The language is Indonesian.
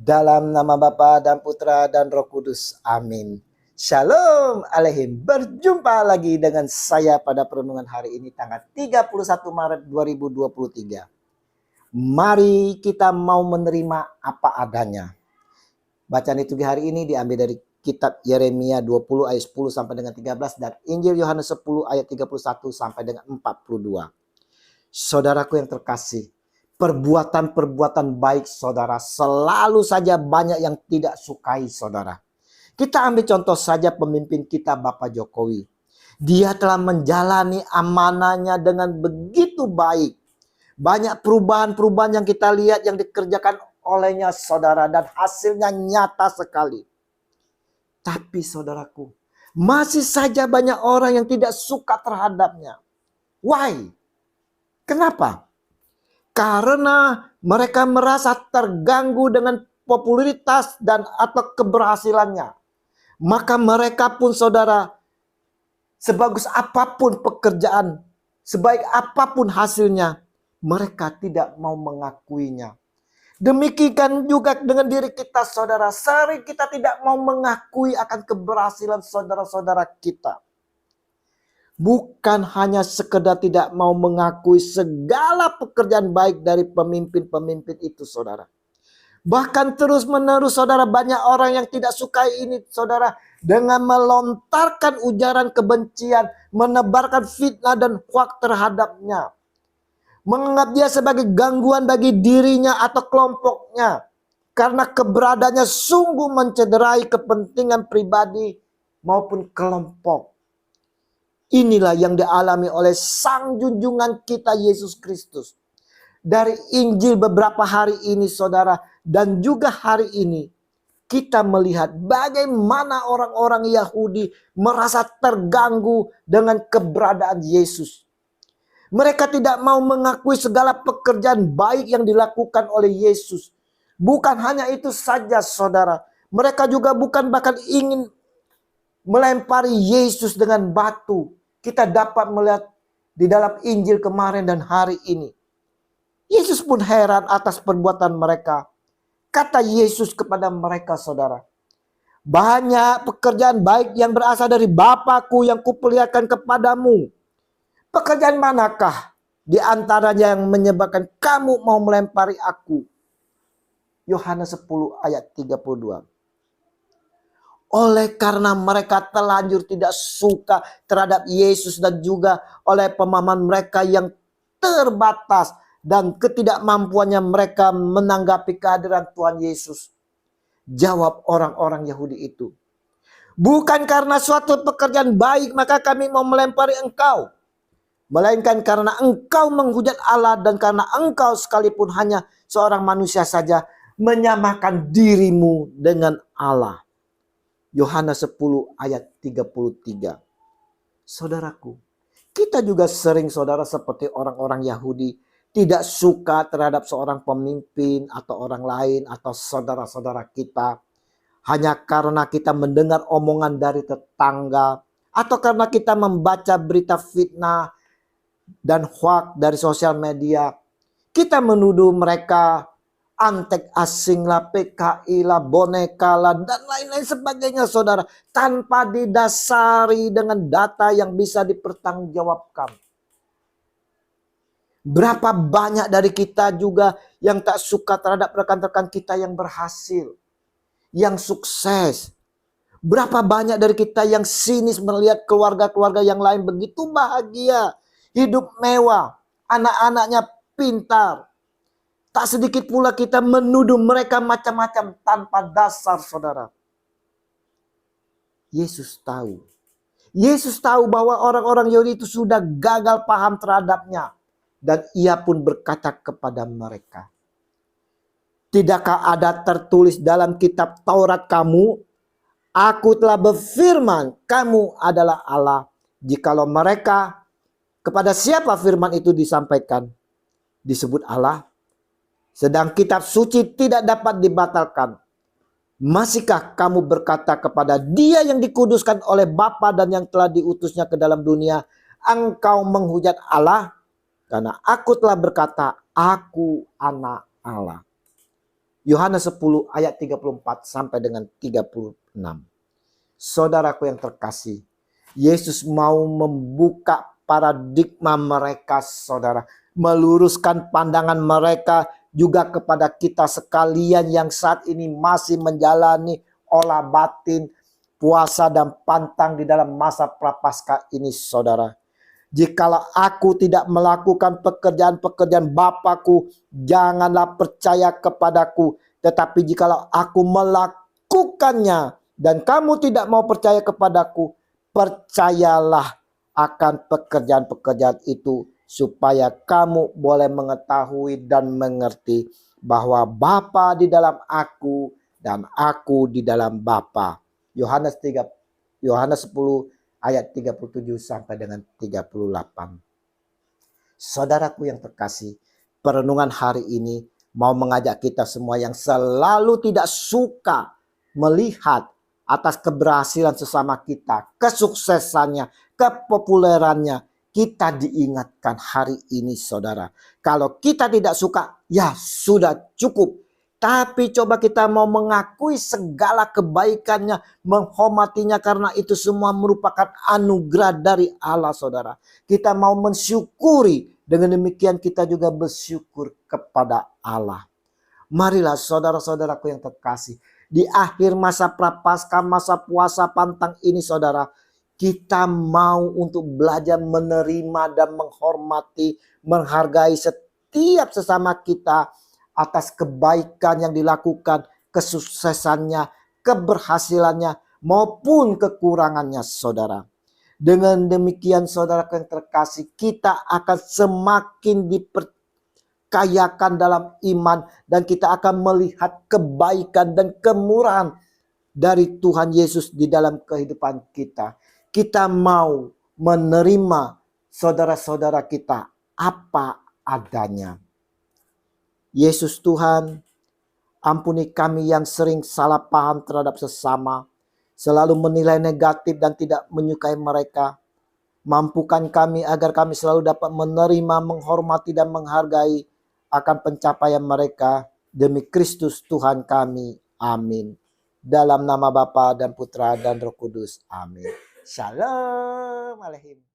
Dalam nama Bapa dan Putra dan Roh Kudus. Amin. Shalom Aleihim. Berjumpa lagi dengan saya pada perenungan hari ini tanggal 31 Maret 2023. Mari kita mau menerima apa adanya. Bacaan liturgi hari ini diambil dari kitab Yeremia 20 ayat 10 sampai dengan 13 dan Injil Yohanes 10 ayat 31 sampai dengan 42. Saudaraku yang terkasih, perbuatan-perbuatan baik saudara selalu saja banyak yang tidak sukai saudara. Kita ambil contoh saja pemimpin kita Bapak Jokowi. Dia telah menjalani amanahnya dengan begitu baik. Banyak perubahan-perubahan yang kita lihat yang dikerjakan olehnya saudara dan hasilnya nyata sekali. Tapi saudaraku, masih saja banyak orang yang tidak suka terhadapnya. Why? Kenapa? Karena mereka merasa terganggu dengan popularitas dan atau keberhasilannya. Maka mereka pun saudara, sebagus apapun pekerjaan, sebaik apapun hasilnya, mereka tidak mau mengakuinya. Demikian juga dengan diri kita saudara, sering kita tidak mau mengakui akan keberhasilan saudara-saudara kita. Bukan hanya sekedar tidak mau mengakui segala pekerjaan baik dari pemimpin-pemimpin itu saudara. Bahkan terus menerus saudara, banyak orang yang tidak suka ini saudara, dengan melontarkan ujaran kebencian, menebarkan fitnah dan hoaks terhadapnya. Menganggap dia sebagai gangguan bagi dirinya atau kelompoknya. Karena keberadaannya sungguh mencederai kepentingan pribadi maupun kelompok. Inilah yang dialami oleh Sang Junjungan kita Yesus Kristus. Dari Injil beberapa hari ini saudara, dan juga hari ini, kita melihat bagaimana orang-orang Yahudi merasa terganggu dengan keberadaan Yesus. Mereka tidak mau mengakui segala pekerjaan baik yang dilakukan oleh Yesus. Bukan hanya itu saja saudara, mereka juga bukan bahkan ingin melempari Yesus dengan batu. Kita dapat melihat di dalam Injil kemarin dan hari ini. Yesus pun heran atas perbuatan mereka. Kata Yesus kepada mereka saudara, banyak pekerjaan baik yang berasal dari Bapa-Ku yang kuperlihatkan kepadamu. Pekerjaan manakah di antaranya yang menyebabkan kamu mau melempari aku? Yohanes 10 ayat 32. Oleh karena mereka terlanjur tidak suka terhadap Yesus dan juga oleh pemahaman mereka yang terbatas dan ketidakmampuannya mereka menanggapi kehadiran Tuhan Yesus. Jawab orang-orang Yahudi itu, bukan karena suatu pekerjaan baik maka kami mau melempari engkau, melainkan karena engkau menghujat Allah dan karena engkau sekalipun hanya seorang manusia saja menyamakan dirimu dengan Allah. Yohanes 10 ayat 33. Saudaraku, kita juga sering saudara seperti orang-orang Yahudi tidak suka terhadap seorang pemimpin atau orang lain atau saudara-saudara kita. Hanya karena kita mendengar omongan dari tetangga atau karena kita membaca berita fitnah dan hoaks dari sosial media. Kita menuduh mereka antek asing lah, PKI lah, boneka lah, dan lain-lain sebagainya saudara. Tanpa didasari dengan data yang bisa dipertanggungjawabkan. Berapa banyak dari kita juga yang tak suka terhadap rekan-rekan kita yang berhasil, yang sukses. Berapa banyak dari kita yang sinis melihat keluarga-keluarga yang lain begitu bahagia, hidup mewah, anak-anaknya pintar. Tak sedikit pula kita menuduh mereka macam-macam tanpa dasar saudara. Yesus tahu. Yesus tahu bahwa orang-orang Yahudi itu sudah gagal paham terhadapnya. Dan ia pun berkata kepada mereka, tidakkah ada tertulis dalam kitab Taurat kamu, aku telah berfirman kamu adalah Allah. Jikalau mereka, kepada siapa firman itu disampaikan? Disebut Allah. Sedang kitab suci tidak dapat dibatalkan. Masihkah kamu berkata kepada dia yang dikuduskan oleh Bapa dan yang telah diutusnya ke dalam dunia, engkau menghujat Allah? Karena aku telah berkata, aku anak Allah. Yohanes 10 ayat 34 sampai dengan 36. Saudaraku yang terkasih, Yesus mau membuka paradigma mereka, saudara. Meluruskan pandangan mereka juga kepada kita sekalian yang saat ini masih menjalani olah batin, puasa dan pantang di dalam masa prapaskah ini, saudara. Jikalau aku tidak melakukan pekerjaan-pekerjaan Bapakku, janganlah percaya kepadaku. Tetapi jikalau aku melakukannya dan kamu tidak mau percaya kepadaku, percayalah akan pekerjaan-pekerjaan itu, supaya kamu boleh mengetahui dan mengerti bahwa Bapa di dalam aku dan aku di dalam Bapa. Yohanes 10 ayat 37 sampai dengan 38. Saudaraku yang terkasih, perenungan hari ini mau mengajak kita semua yang selalu tidak suka melihat atas keberhasilan sesama kita, kesuksesannya, kepopulerannya. Kita diingatkan hari ini, saudara. Kalau kita tidak suka, ya sudah cukup. Tapi coba kita mau mengakui segala kebaikannya, menghormatinya, karena itu semua merupakan anugerah dari Allah, saudara. Kita mau mensyukuri, dengan demikian kita juga bersyukur kepada Allah. Marilah saudara-saudaraku yang terkasih, di akhir masa prapaskah, masa puasa pantang ini, saudara, kita mau untuk belajar menerima dan menghormati, menghargai setiap sesama kita atas kebaikan yang dilakukan, kesuksesannya, keberhasilannya, maupun kekurangannya, saudara. Dengan demikian, saudara yang terkasih, kita akan semakin diperkayakan dalam iman, dan kita akan melihat kebaikan dan kemurahan dari Tuhan Yesus di dalam kehidupan kita. Kita mau menerima saudara-saudara kita apa adanya. Yesus Tuhan, ampuni kami yang sering salah paham terhadap sesama, selalu menilai negatif dan tidak menyukai mereka. Mampukan kami agar kami selalu dapat menerima, menghormati dan menghargai akan pencapaian mereka. Demi Kristus Tuhan kami. Amin. Dalam nama Bapa dan Putra dan Roh Kudus. Amin. Shalom aleichem.